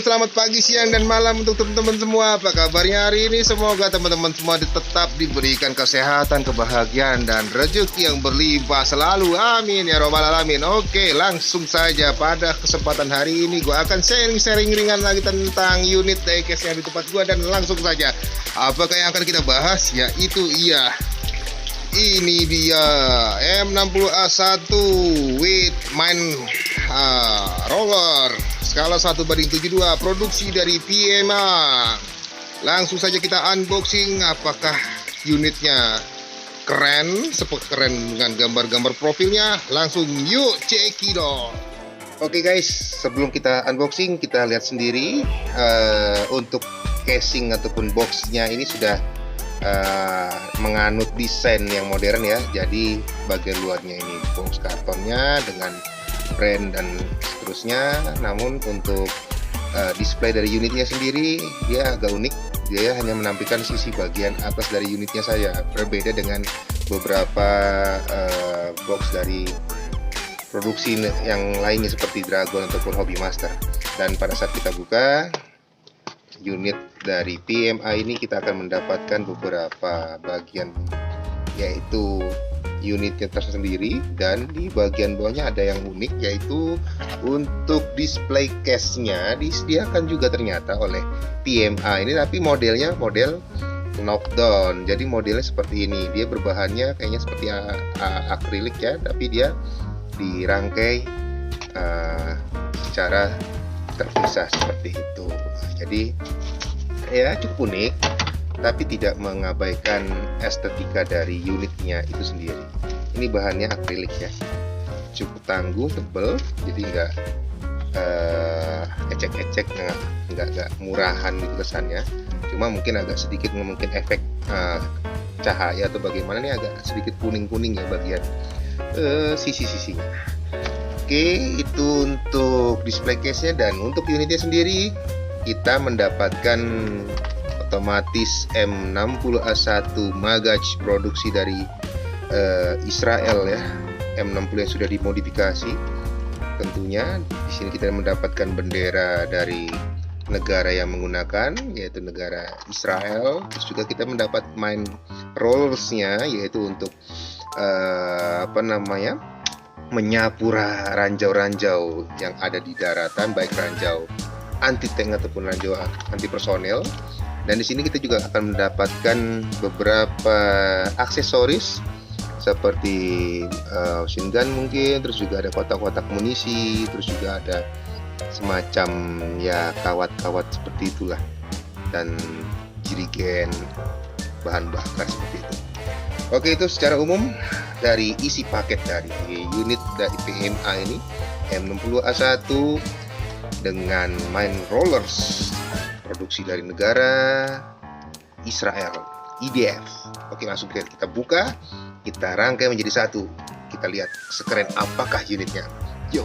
selamat pagi, siang, dan malam untuk teman-teman semua. Apa kabarnya hari ini? Semoga teman-teman semua tetap diberikan kesehatan, kebahagiaan, dan rezeki yang berlimpah selalu. Amin ya robbal alamin. Oke, langsung saja pada kesempatan hari ini gue akan sharing ringan lagi tentang unit diecast yang di tempat gue. Dan langsung saja, apakah yang akan kita bahas? Yaitu ini dia M60A1 with main roller skala 1/72 produksi dari PMA. Langsung saja kita unboxing. Apakah unitnya keren, keren dengan gambar-gambar profilnya? Langsung yuk cekidot. Oke guys, sebelum kita unboxing kita lihat sendiri untuk casing ataupun boxnya ini sudah menganut desain yang modern ya. Jadi bagian luarnya ini box kartonnya dengan brand dan seterusnya. Namun untuk display dari unitnya sendiri dia agak unik. Dia hanya menampilkan sisi bagian atas dari unitnya saja, berbeda dengan beberapa box dari produksi yang lainnya seperti Dragon ataupun Hobby Master. Dan pada saat kita buka unit dari PMA ini, kita akan mendapatkan beberapa bagian, yaitu unitnya tersendiri, dan di bagian bawahnya ada yang unik, yaitu untuk display case-nya disediakan juga ternyata oleh PMA ini, tapi modelnya model knockdown. Jadi modelnya seperti ini, dia berbahannya kayaknya seperti akrilik ya, tapi dia dirangkai secara terpisah seperti itu. Jadi ya cukup unik, tapi tidak mengabaikan estetika dari unitnya itu sendiri. Ini bahannya akrilik ya, cukup tangguh, tebal, jadi nggak ecek-ecek, nggak murahan gitu kesannya. Cuma mungkin agak sedikit mungkin efek cahaya atau bagaimana, ini agak sedikit kuning-kuning ya bagian sisi-sisinya. Oke, itu untuk display case-nya. Dan untuk unitnya sendiri kita mendapatkan otomatis M60A1 Magach produksi dari Israel ya. M60 yang sudah dimodifikasi. Tentunya di sini kita mendapatkan bendera dari negara yang menggunakan, yaitu negara Israel. Terus juga kita mendapat main rollersnya, yaitu untuk menyapu ranjau-ranjau yang ada di daratan, baik ranjau anti tank ataupun ranjau anti personel. Dan di sini kita juga akan mendapatkan beberapa aksesoris seperti machine gun mungkin, terus juga ada kotak-kotak munisi, terus juga ada semacam ya kawat-kawat seperti itulah, dan jirigen bahan bakar seperti itu. Oke, itu secara umum dari isi paket dari unit dari PMA ini, M60A1 dengan main rollers produksi dari negara Israel, IDF. Oke, langsung kita buka, kita rangkai menjadi satu, kita lihat sekeren apakah unitnya. Yo.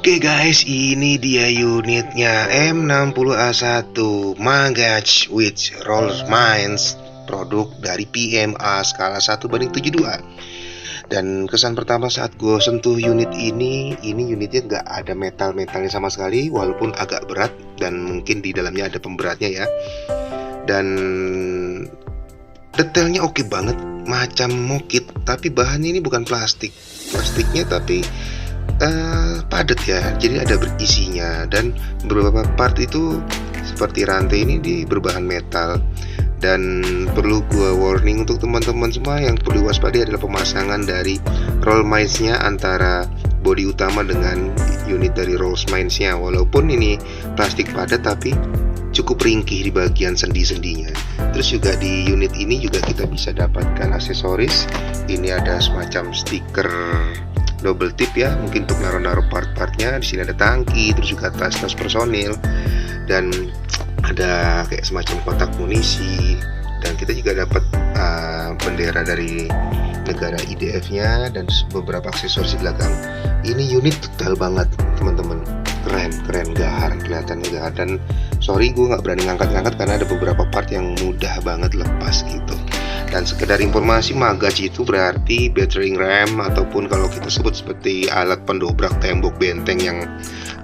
Oke guys, ini dia unitnya M60A1 Magach with Roller Mines, produk dari PMA skala 1/72. Dan kesan pertama saat gue sentuh unit ini unitnya nggak ada metal-metalnya sama sekali, walaupun agak berat dan mungkin di dalamnya ada pemberatnya ya. Dan detailnya oke banget, macam mokit, tapi bahannya ini bukan plastiknya tapi padat ya, jadi ada berisinya. Dan beberapa part itu seperti rantai ini berbahan metal. Dan perlu gua warning untuk teman-teman semua, yang perlu waspada adalah pemasangan dari roll mines-nya antara bodi utama dengan unit dari roll mines-nya. Walaupun ini plastik padat, tapi cukup ringkih di bagian sendi-sendinya. Terus juga di unit ini juga kita bisa dapatkan aksesoris. Ini ada semacam stiker double tip ya, mungkin untuk naruh-naruh part-partnya. Di sini ada tangki, terus juga tas-tas personil, dan ada kayak semacam kotak munisi, dan kita juga dapat bendera dari negara IDF-nya dan beberapa aksesoris di belakang. Ini unit detail banget teman-teman, keren gahar, kelihatan gahar. Dan sorry gue nggak berani ngangkat-ngangkat karena ada beberapa part yang mudah banget lepas gitu. Dan sekedar informasi, magaz itu berarti battering ram, ataupun kalau kita sebut seperti alat pendobrak tembok benteng yang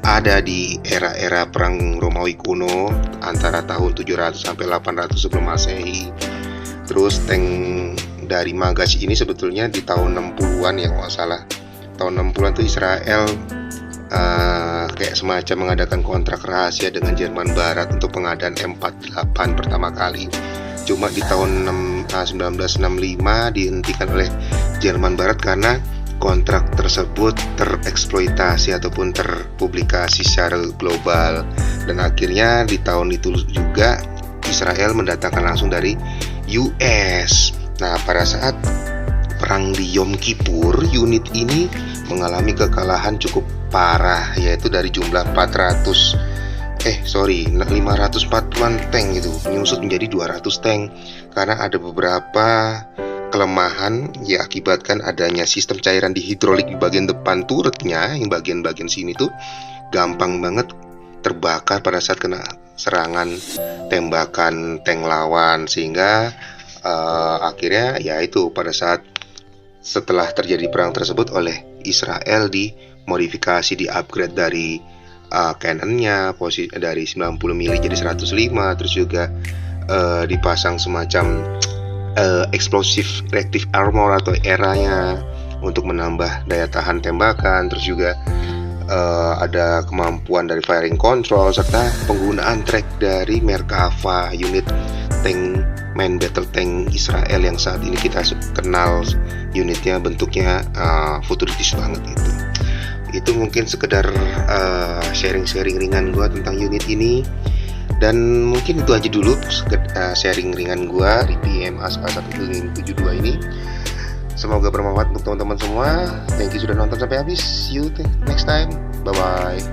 ada di era-era perang Romawi kuno antara tahun 700 sampai 800 sebelum Masehi. Terus tank dari magaz ini sebetulnya di tahun 60-an ya, kalau nggak salah tahun 60-an tuh Israel kayak semacam mengadakan kontrak rahasia dengan Jerman Barat untuk pengadaan M48 pertama kali. Cuma di tahun 1965 dihentikan oleh Jerman Barat karena kontrak tersebut tereksploitasi ataupun terpublikasi secara global. Dan akhirnya di tahun itu juga Israel mendatangkan langsung dari US. Nah, pada saat perang di Yom Kippur, unit ini mengalami kekalahan cukup parah, yaitu dari jumlah 540-an tank gitu menyusut menjadi 200 tank karena ada beberapa kelemahan ya, akibatkan adanya sistem cairan di hidrolik di bagian depan turretnya. Yang bagian-bagian sini tuh gampang banget terbakar pada saat kena serangan tembakan tank lawan, sehingga akhirnya ya itu pada saat setelah terjadi perang tersebut oleh Israel dimodifikasi, di-upgrade dari cannonnya dari 90 mili jadi 105, terus juga dipasang semacam explosive reactive armor atau eranya untuk menambah daya tahan tembakan. Terus juga ada kemampuan dari firing control serta penggunaan track dari Merkava, unit tank main battle tank Israel yang saat ini kita kenal. Unitnya bentuknya futuristis banget gitu. Itu mungkin sekedar sharing-sharing ringan gue tentang unit ini. Dan mungkin itu aja dulu sharing ringan gue di PMA 172 ini. Semoga bermanfaat untuk teman-teman semua. Thank you sudah nonton sampai habis. See you next time. Bye-bye.